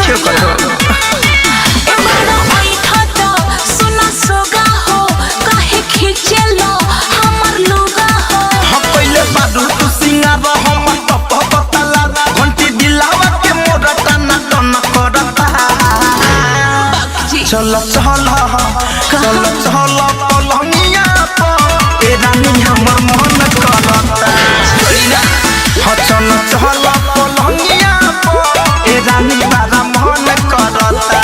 के करो ए बड़ा बैठा तो सुना सोगा हो काहे खींचेलो हमर लुगा हो हम पहले बादू तू सिंगार हम टप बतला घंटी दिलावा के मोरा टना टन करता चल चल चल चल पलंगिया पर ए रानी हमर मन करता हो चल चल पलंगिया पर ए रानी बारा मन करता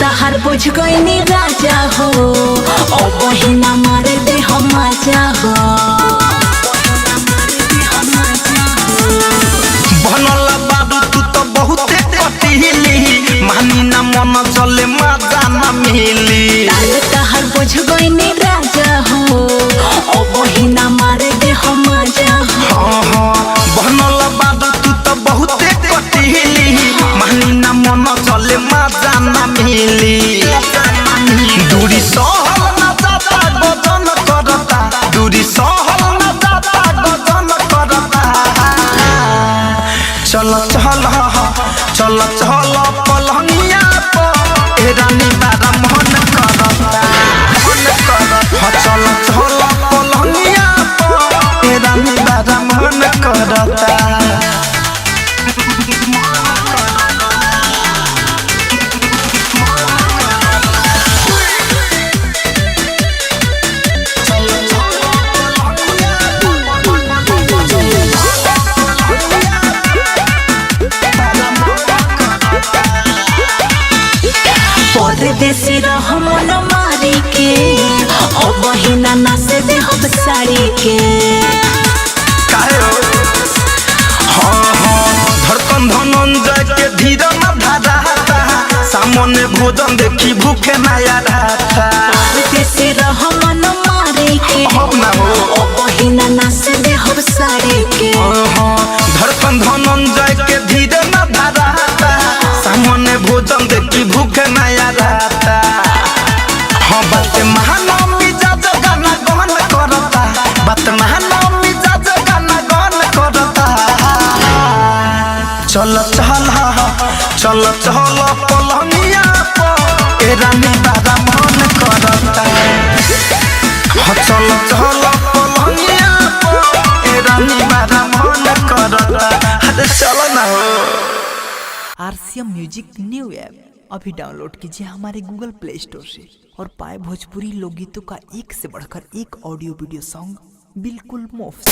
तहार बुझ गईनी राजा हो ओ बहिना मारे दे हम मजा हो बनल बाबू तू तो बहुते कटिली मानी ना मन चले मजा ना मिली तहार बुझ गईनी राजा हो ओ बहिना मारे दे हम मजा हो बनल बाबू तू तो बहुते कटिली मानी ना मन चले मजा ना मिली दूरी सहल ना जाता गजन करता दूरी सहल ना जाता गजन करता चल चल चल चल पलंगिया पर ए रानी बारा मन करता चल चल पलंगिया पर ए रानी बारा मन करता परदेसी रह मन मारी के ओ बहिना नासे दे हम साड़ी के काहे हो धड़कन धनंजय के धीर न धराता सामने भोजन देखी भूखे नया रहता परदेसी रह मन मारी के अब ना हो ओ बहिना नासे दे हम साड़ी के धड़कन धनंजय के धीर न धराता सामने भोजन देखी भूखे नया रहता हाँ बात महाना मिजाज गाना गहन करता बात महाना मिजाज गाना गहन करता चल चल चल चल पलंगिया पर ए रानी बारा मन करता चल चल पलंगिया पर ए रानी बारा मन करता अरे चलो ना हो RCM म्यूजिक न्यू ऐप अभी डाउनलोड कीजिए हमारे गूगल प्ले स्टोर से और पाए भोजपुरी लोकगीतों का एक से बढ़कर एक ऑडियो वीडियो सॉन्ग बिल्कुल मुफ्त।